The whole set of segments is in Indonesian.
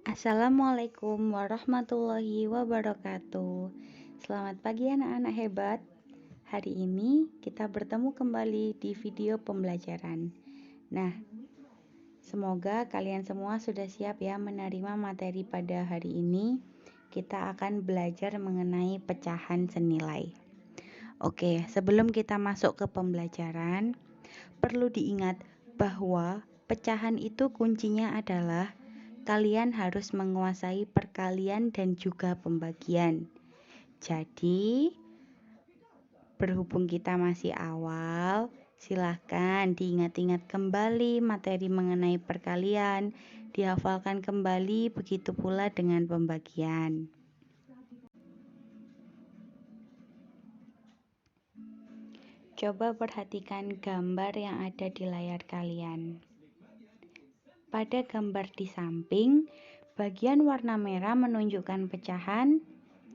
Assalamualaikum warahmatullahi wabarakatuh. Selamat pagi anak-anak hebat. Hari ini kita bertemu kembali di video pembelajaran. Nah, semoga kalian semua sudah siap ya menerima materi pada hari ini. Kita akan belajar mengenai pecahan senilai. Oke, sebelum kita masuk ke pembelajaran, perlu diingat bahwa pecahan itu kuncinya adalah kalian harus menguasai perkalian dan juga pembagian. Jadi, berhubung kita masih awal, silahkan diingat-ingat kembali materi mengenai perkalian, dihafalkan kembali, begitu pula dengan pembagian. Coba perhatikan gambar yang ada di layar kalian. Pada gambar di samping, bagian warna merah menunjukkan pecahan.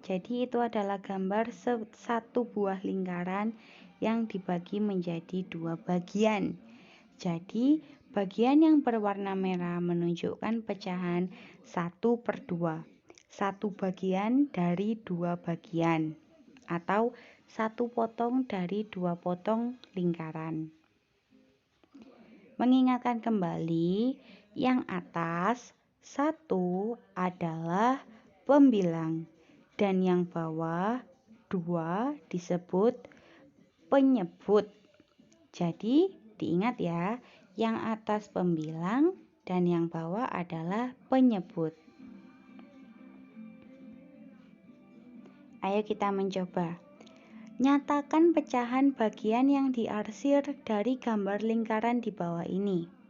Jadi itu adalah gambar satu buah lingkaran yang dibagi menjadi dua bagian. Jadi bagian yang berwarna merah menunjukkan pecahan 1/2. Satu bagian dari dua bagian atau satu potong dari dua potong lingkaran. Mengingatkan kembali, yang atas 1 adalah pembilang dan yang bawah 2 disebut penyebut. Jadi diingat ya, yang atas pembilang dan yang bawah adalah penyebut. Ayo kita mencoba. Nyatakan pecahan bagian yang diarsir dari gambar lingkaran di bawah ini.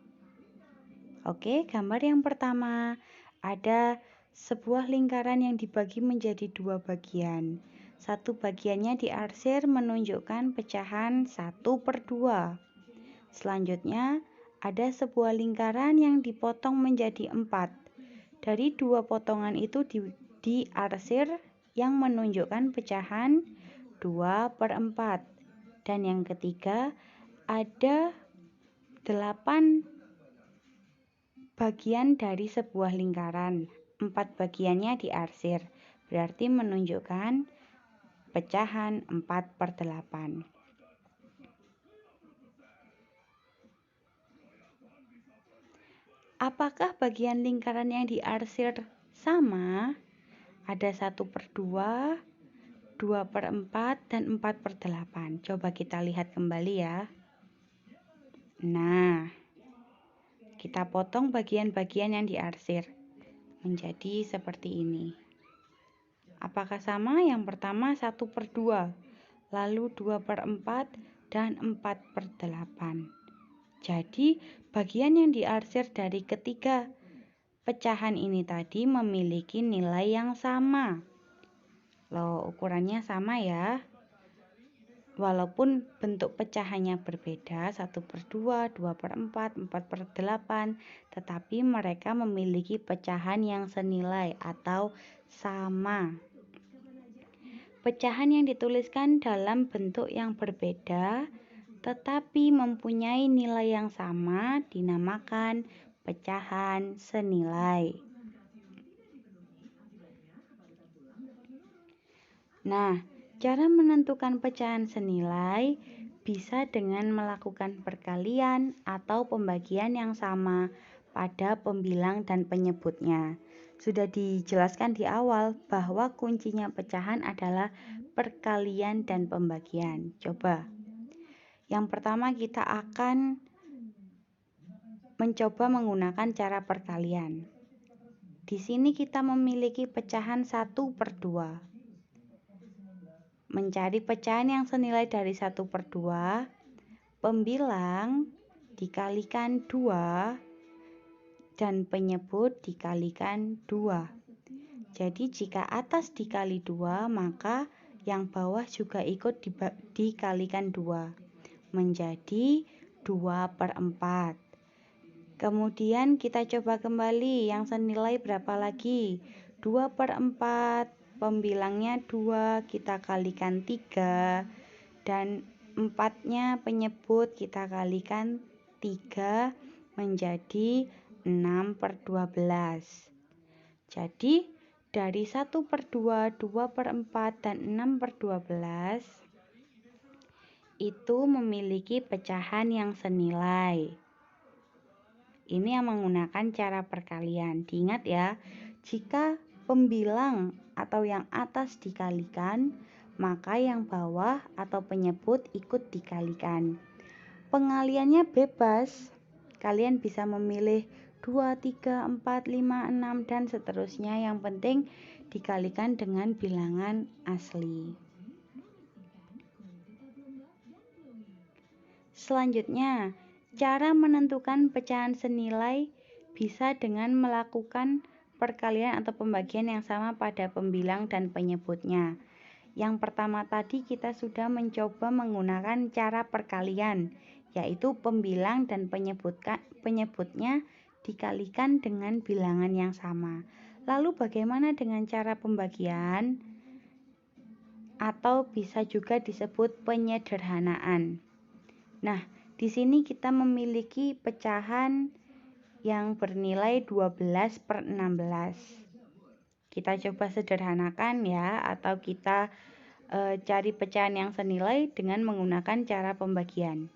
Oke, gambar yang pertama ada sebuah lingkaran yang dibagi menjadi dua bagian. Satu bagiannya diarsir menunjukkan pecahan 1/2. Selanjutnya ada sebuah lingkaran yang dipotong menjadi 4. Dari dua potongan itu diarsir yang menunjukkan pecahan 2/4. Dan yang ketiga ada 8 bagian dari sebuah lingkaran. 4 bagiannya diarsir, berarti menunjukkan pecahan 4/8. Apakah bagian lingkaran yang diarsir sama? Ada 1/2, 2/4, dan 4/8. Coba kita lihat kembali ya. Nah, kita potong bagian-bagian yang diarsir menjadi seperti ini. Apakah sama? Yang pertama 1/2, lalu 2/4, dan 4/8. Jadi bagian yang diarsir dari ketiga pecahan ini tadi memiliki nilai yang sama. Loh, ukurannya sama ya. Walaupun bentuk pecahannya berbeda, 1/2, 2/4, 4/8, tetapi mereka memiliki pecahan yang senilai atau sama. Pecahan yang dituliskan dalam bentuk yang berbeda tetapi mempunyai nilai yang sama dinamakan pecahan senilai. Nah, cara menentukan pecahan senilai bisa dengan melakukan perkalian atau pembagian yang sama pada pembilang dan penyebutnya. Sudah dijelaskan di awal bahwa kuncinya pecahan adalah perkalian dan pembagian. Coba. Yang pertama kita akan mencoba menggunakan cara perkalian. Di sini kita memiliki pecahan 1/2. Mencari pecahan yang senilai dari 1/2, pembilang dikalikan 2 dan penyebut dikalikan 2. Jadi jika atas dikali 2, maka yang bawah juga ikut dikalikan 2. Menjadi 2/4. Kemudian kita coba kembali yang senilai berapa lagi? 2/4, pembilangnya 2, kita kalikan 3, dan 4-nya penyebut kita kalikan 3 menjadi 6/12. Jadi dari 1/2, 2/4, dan 6/12 itu memiliki pecahan yang senilai. Ini yang menggunakan cara perkalian. Diingat ya, jika pembilang atau yang atas dikalikan, maka yang bawah atau penyebut ikut dikalikan. Pengaliannya bebas. Kalian bisa memilih 2, 3, 4, 5, 6, dan seterusnya. Yang penting dikalikan dengan bilangan asli. Selanjutnya, cara menentukan pecahan senilai bisa dengan melakukan perkalian atau pembagian yang sama pada pembilang dan penyebutnya. Yang pertama tadi kita sudah mencoba menggunakan cara perkalian, yaitu pembilang dan penyebutnya dikalikan dengan bilangan yang sama. Lalu bagaimana dengan cara pembagian? Atau bisa juga disebut penyederhanaan. Nah, di sini kita memiliki pecahan yang bernilai 12/16. Kita coba sederhanakan ya, atau kita cari pecahan yang senilai dengan menggunakan cara pembagian.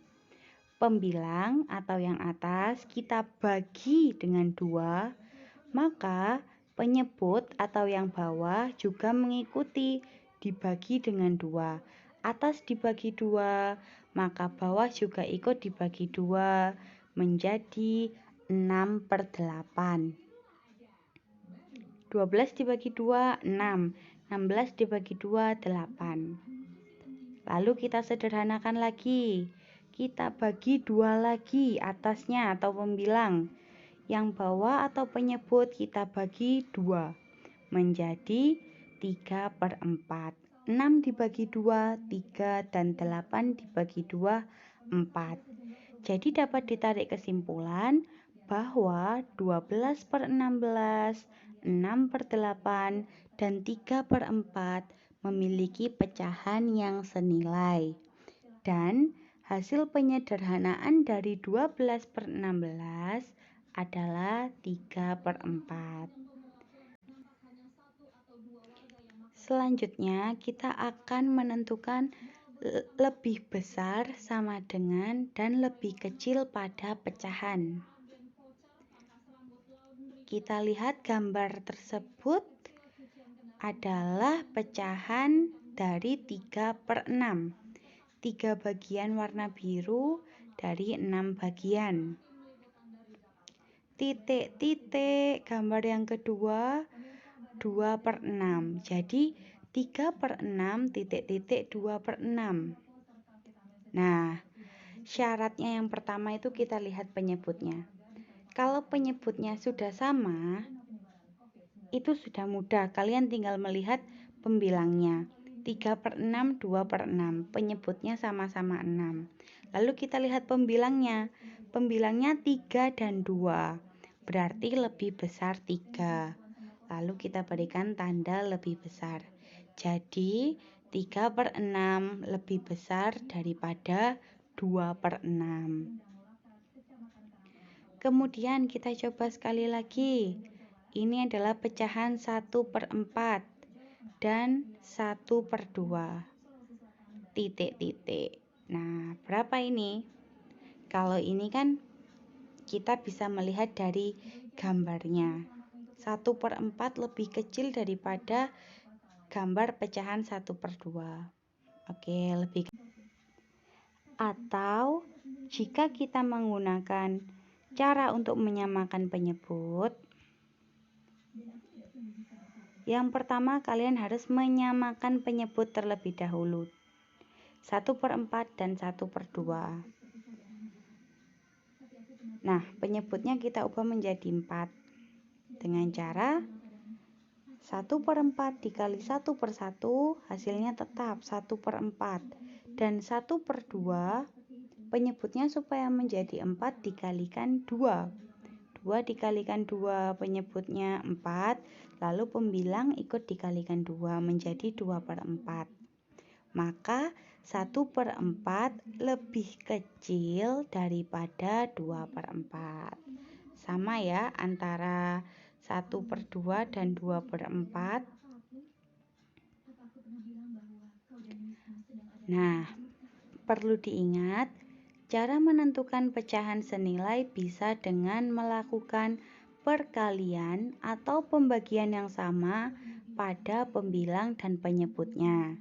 Pembilang atau yang atas kita bagi dengan 2, maka penyebut atau yang bawah juga mengikuti dibagi dengan 2. Atas dibagi 2, maka bawah juga ikut dibagi 2 menjadi 6/8. 12 dibagi 2, 6. 16 dibagi 2, 8. Lalu kita sederhanakan lagi. Kita bagi 2 lagi atasnya atau pembilang. Yang bawah atau penyebut kita bagi 2 menjadi 3/4. 6 dibagi 2, 3, dan 8 dibagi 2, 4. Jadi dapat ditarik kesimpulan bahwa 12/16, 6/8, dan 3/4 memiliki pecahan yang senilai. Dan hasil penyederhanaan dari 12/16 adalah 3/4. Selanjutnya kita akan menentukan lebih besar sama dengan dan lebih kecil pada pecahan. Kita lihat gambar tersebut adalah pecahan dari 3/6. 3 bagian warna biru dari 6 bagian. Titik-titik gambar yang kedua 2/6. Jadi 3/6 titik-titik 2/6. Nah, syaratnya yang pertama itu kita lihat penyebutnya. Kalau penyebutnya sudah sama, itu sudah mudah. Kalian tinggal melihat pembilangnya. 3/6, 2/6. Penyebutnya sama-sama 6. Lalu kita lihat pembilangnya. Pembilangnya 3 dan 2. Berarti lebih besar 3. Lalu kita berikan tanda lebih besar. Jadi 3/6 lebih besar daripada 2/6. Kemudian kita coba sekali lagi. Ini adalah pecahan 1/4 dan 1/2. Titik-titik. Nah, berapa ini? Kalau ini kan kita bisa melihat dari gambarnya. 1/4 lebih kecil daripada gambar pecahan 1/2. Oke, lebih. Atau jika kita menggunakan cara untuk menyamakan penyebut, yang pertama kalian harus menyamakan penyebut terlebih dahulu. 1/4 dan 1/2. Nah, penyebutnya kita ubah menjadi 4 dengan cara 1/4 dikali 1/1 hasilnya tetap 1/4, dan 1/2 penyebutnya supaya menjadi 4 dikalikan 2. 2 dikalikan 2 penyebutnya 4, lalu pembilang ikut dikalikan 2 menjadi 2/4. Maka 1/4 lebih kecil daripada 2/4. Sama ya antara 1/2 dan 2/4. Nah, perlu diingat, cara menentukan pecahan senilai bisa dengan melakukan perkalian atau pembagian yang sama pada pembilang dan penyebutnya.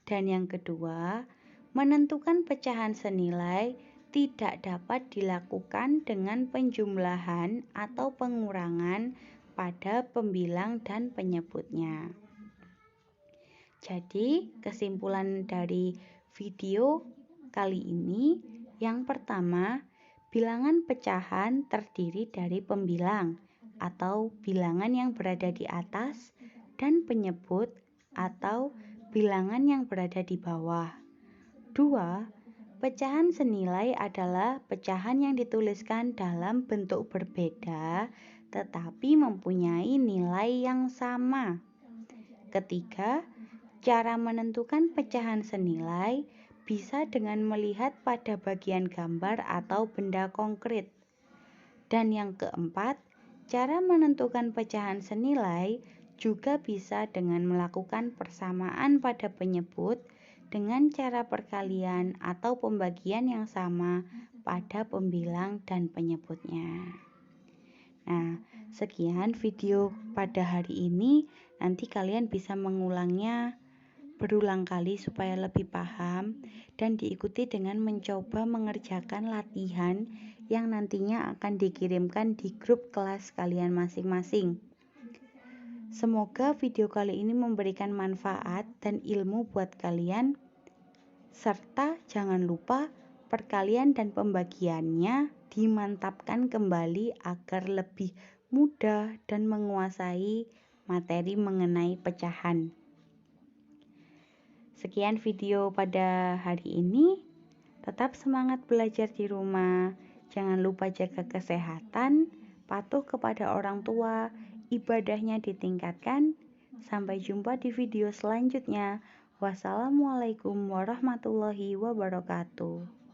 Dan yang kedua, menentukan pecahan senilai tidak dapat dilakukan dengan penjumlahan atau pengurangan pada pembilang dan penyebutnya. Jadi, kesimpulan dari video kali ini, yang pertama, bilangan pecahan terdiri dari pembilang atau bilangan yang berada di atas dan penyebut atau bilangan yang berada di bawah. 2. Pecahan senilai adalah pecahan yang dituliskan dalam bentuk berbeda tetapi mempunyai nilai yang sama. Ketiga, cara menentukan pecahan senilai bisa dengan melihat pada bagian gambar atau benda konkret. Dan yang keempat, cara menentukan pecahan senilai juga bisa dengan melakukan persamaan pada penyebut dengan cara perkalian atau pembagian yang sama pada pembilang dan penyebutnya. Nah, sekian video pada hari ini. Nanti kalian bisa mengulangnya berulang kali supaya lebih paham dan diikuti dengan mencoba mengerjakan latihan yang nantinya akan dikirimkan di grup kelas kalian masing-masing. Semoga video kali ini memberikan manfaat dan ilmu buat kalian, serta jangan lupa perkalian dan pembagiannya dimantapkan kembali agar lebih mudah dan menguasai materi mengenai pecahan. Sekian video pada hari ini. Tetap semangat belajar di rumah. Jangan lupa jaga kesehatan, patuh kepada orang tua, ibadahnya ditingkatkan. Sampai jumpa di video selanjutnya. Wassalamualaikum warahmatullahi wabarakatuh.